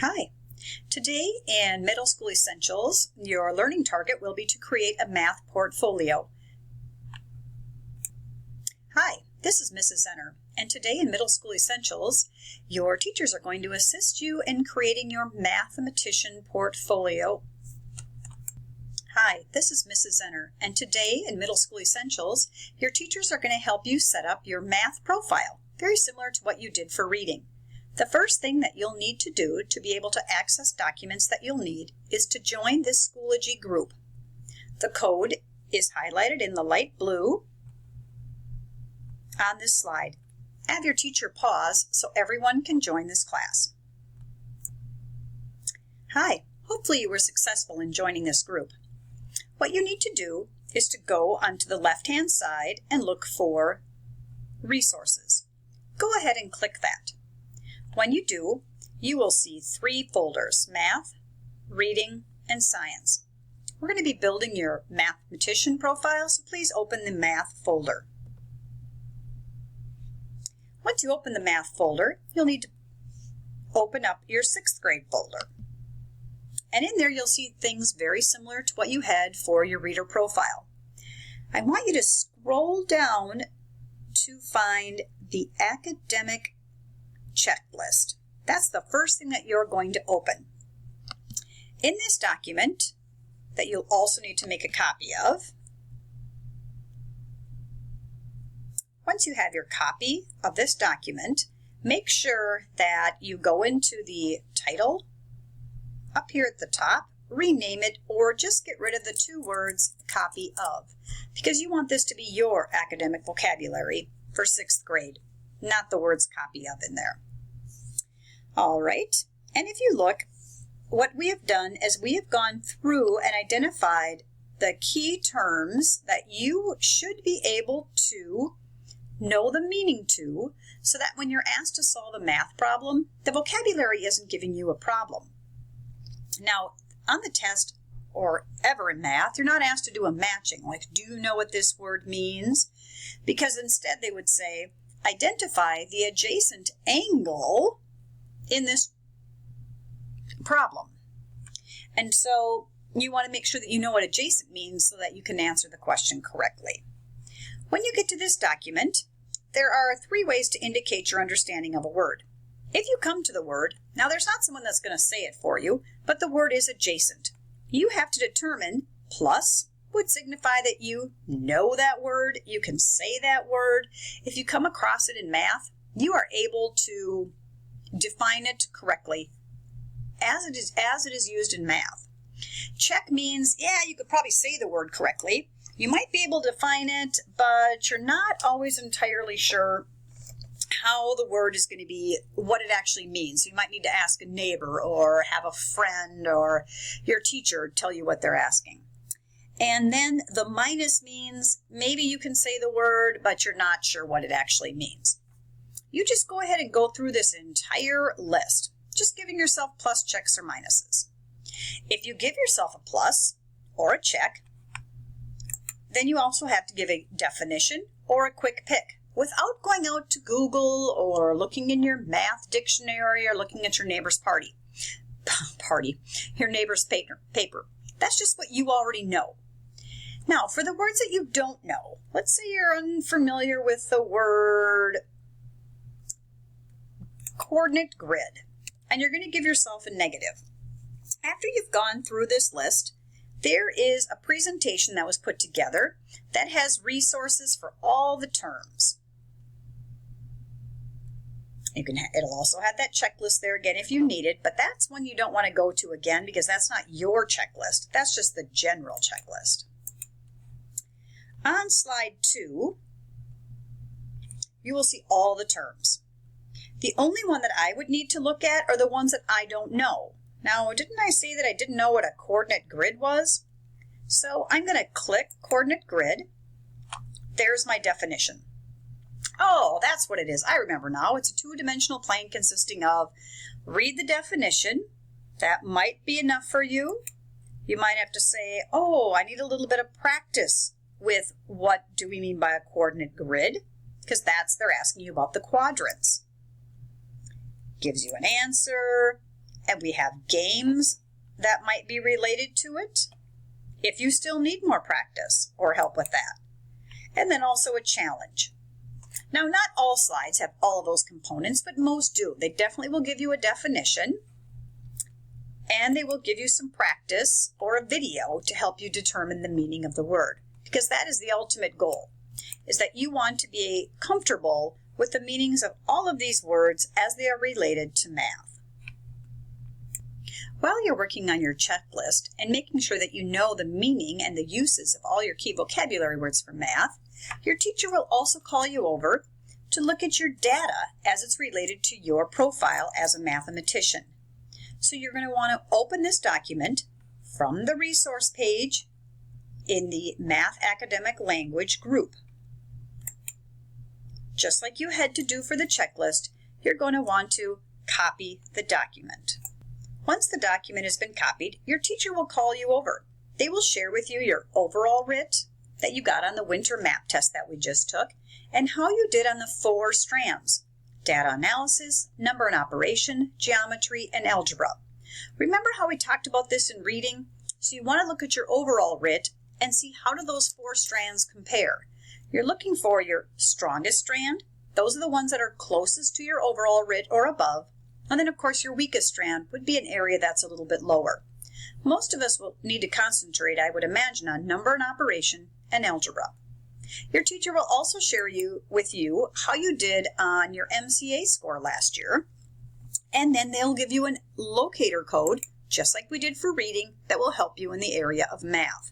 Hi. Today in Middle School Essentials, your learning target will be to create a math portfolio. Hi, this is Mrs. Zenner, and today in Middle School Essentials, your teachers are going to assist you in creating your mathematician portfolio. Hi, this is Mrs. Zenner, and today in Middle School Essentials, your teachers are going to help you set up your math profile, very similar to what you did for reading. The first thing that you'll need to do to be able to access documents that you'll need is to join this Schoology group. The code is highlighted in the light blue on this slide. Have your teacher pause so everyone can join this class. Hi, hopefully you were successful in joining this group. What you need to do is to go onto the left-hand side and look for Resources. Go ahead and click that. When you do, you will see 3 folders: Math, Reading, and Science. We're going to be building your mathematician profile, so please open the Math folder. Once you open the Math folder, you'll need to open up your 6th grade folder. And in there, you'll see things very similar to what you had for your reader profile. I want you to scroll down to find the academic checklist. That's the first thing that you're going to open. In this document that you'll also need to make a copy of, once you have your copy of this document, make sure that you go into the title up here at the top, rename it, or just get rid of the 2 words copy of, because you want this to be your academic vocabulary for 6th grade, not the words copy of in there. All right, and if you look, what we have done is we have gone through and identified the key terms that you should be able to know the meaning to, so that when you're asked to solve a math problem, the vocabulary isn't giving you a problem. Now, on the test or ever in math, you're not asked to do a matching, like, do you know what this word means? Because instead they would say, identify the adjacent angle in this problem. And so you want to make sure that you know what adjacent means so that you can answer the question correctly. When you get to this document, there are 3 ways to indicate your understanding of a word. If you come to the word, now there's not someone that's going to say it for you, but the word is adjacent. You have to determine plus would signify that you know that word, you can say that word. If you come across it in math, you are able to define it correctly as it is used in math. Check means, yeah, you could probably say the word correctly. You might be able to define it, but you're not always entirely sure how the word is going to be, what it actually means. So you might need to ask a neighbor or have a friend or your teacher tell you what they're asking. And then the minus means maybe you can say the word, but you're not sure what it actually means. You just go ahead and go through this entire list, just giving yourself plus, checks, or minuses. If you give yourself a plus or a check, then you also have to give a definition or a quick pick without going out to Google or looking in your math dictionary or looking at your neighbor's your neighbor's paper. That's just what you already know. Now, for the words that you don't know, let's say you're unfamiliar with the word coordinate grid, and you're going to give yourself a negative. After you've gone through this list, there is a presentation that was put together that has resources for all the terms. It'll also have that checklist there again if you need it, but that's one you don't want to go to again because that's not your checklist. That's just the general checklist. On slide 2, you will see all the terms. The only one that I would need to look at are the ones that I don't know. Now, didn't I say that I didn't know what a coordinate grid was? So I'm going to click coordinate grid. There's my definition. Oh, that's what it is. I remember now. It's a 2-dimensional plane consisting of, read the definition. That might be enough for you. You might have to say, oh, I need a little bit of practice with what do we mean by a coordinate grid, because they're asking you about the quadrants. Gives you an answer, And we have games that might be related to it, if you still need more practice or help with that. And then also a challenge. Now, not all slides have all of those components, but most do. They definitely will give you a definition, and they will give you some practice or a video to help you determine the meaning of the word, because that is the ultimate goal, is that you want to be comfortable with the meanings of all of these words as they are related to math. While you're working on your checklist and making sure that you know the meaning and the uses of all your key vocabulary words for math, your teacher will also call you over to look at your data as it's related to your profile as a mathematician. So you're going to want to open this document from the resource page in the Math Academic Language group. Just like you had to do for the checklist, you're going to want to copy the document. Once the document has been copied, your teacher will call you over. They will share with you your overall RIT that you got on the winter map test that we just took, and how you did on the 4 strands: data analysis, number and operation, geometry, and algebra. Remember how we talked about this in reading? So you want to look at your overall RIT and see how do those 4 strands compare. You're looking for your strongest strand. Those are the ones that are closest to your overall RIT or above. And then, of course, your weakest strand would be an area that's a little bit lower. Most of us will need to concentrate, I would imagine, on number and operation and algebra. Your teacher will also share with you how you did on your MCA score last year. And then they'll give you a locator code, just like we did for reading, that will help you in the area of math.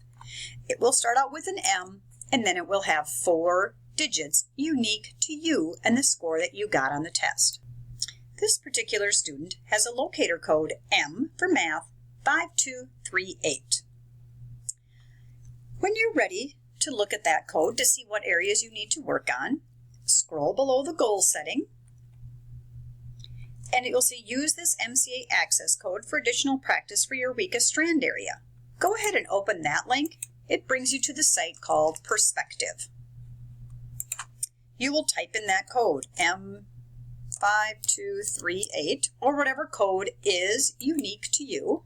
It will start out with an M, and then it will have 4 digits unique to you and the score that you got on the test. This particular student has a locator code M for math 5238. When you're ready to look at that code to see what areas you need to work on, scroll below the goal setting, and it will say use this MCA access code for additional practice for your weakest strand area. Go ahead and open that link. It brings you to the site called Perspective. You will type in that code, M5238, or whatever code is unique to you.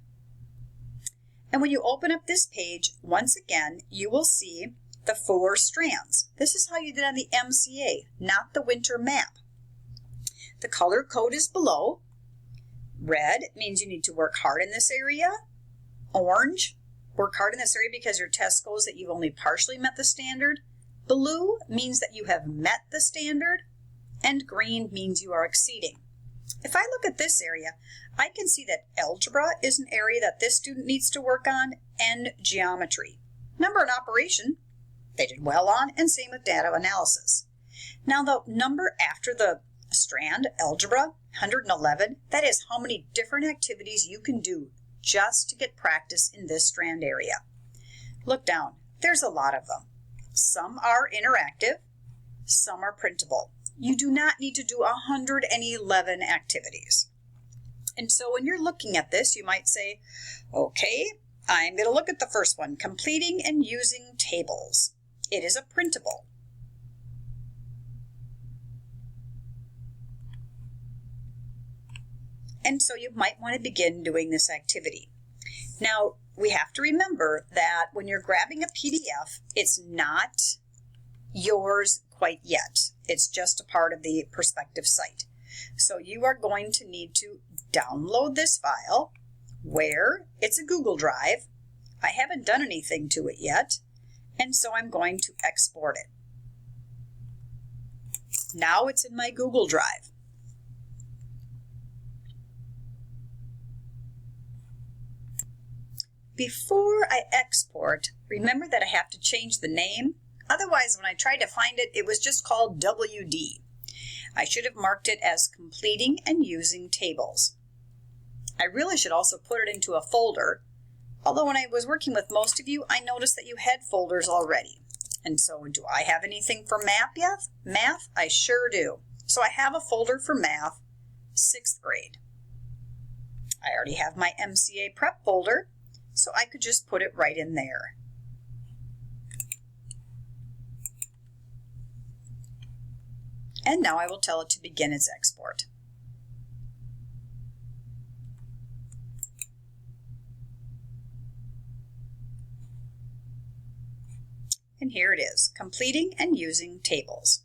And when you open up this page, once again, you will see the 4 strands. This is how you did on the MCA, not the winter map. The color code is below. Red means you need to work hard in this area. Orange, work hard in this area because your test goes that you've only partially met the standard. Blue means that you have met the standard. And green means you are exceeding. If I look at this area, I can see that algebra is an area that this student needs to work on, and geometry. Number and operation, they did well on, and same with data analysis. Now the number after the strand, algebra, 111, that is how many different activities you can do just to get practice in this strand area. Look down, there's a lot of them. Some are interactive, some are printable. You do not need to do 111 activities. And so when you're looking at this, you might say, okay, I'm going to look at the first one, completing and using tables. It is a printable. And so you might want to begin doing this activity. Now, we have to remember that when you're grabbing a PDF, it's not yours quite yet. It's just a part of the Perspective site. So you are going to need to download this file where it's a Google Drive. I haven't done anything to it yet, and so I'm going to export it. Now it's in my Google Drive. Before I export, remember that I have to change the name. Otherwise, when I tried to find it, it was just called WD. I should have marked it as completing and using tables. I really should also put it into a folder. Although when I was working with most of you, I noticed that you had folders already. And so do I have anything for math yet? Math? I sure do. So I have a folder for math, 6th grade. I already have my MCA prep folder, so I could just put it right in there. And now I will tell it to begin its export. And here it is, completing and using tables.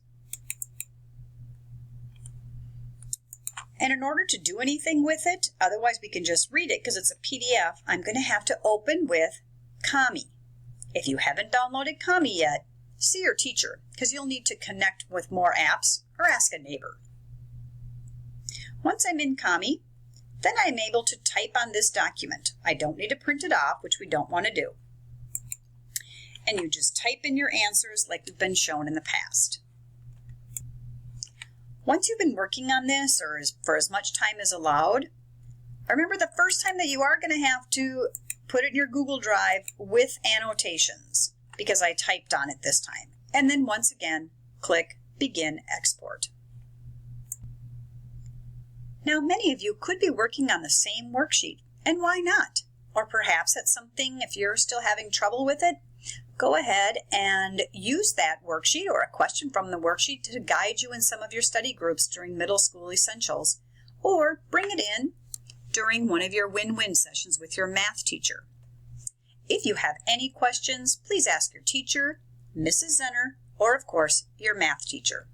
And in order to do anything with it, otherwise we can just read it because it's a PDF, I'm going to have to open with Kami. If you haven't downloaded Kami yet, see your teacher because you'll need to connect with more apps or ask a neighbor. Once I'm in Kami, then I'm able to type on this document. I don't need to print it off, which we don't want to do. And you just type in your answers like we've been shown in the past. Once you've been working on this, or for as much time as allowed, remember the first time that you are going to have to put it in your Google Drive with annotations, because I typed on it this time. And then once again, click Begin Export. Now, many of you could be working on the same worksheet, and why not? Or perhaps it's something, if you're still having trouble with it, go ahead and use that worksheet or a question from the worksheet to guide you in some of your study groups during Middle School Essentials, or bring it in during one of your win-win sessions with your math teacher. If you have any questions, please ask your teacher, Mrs. Zenner, or of course, your math teacher.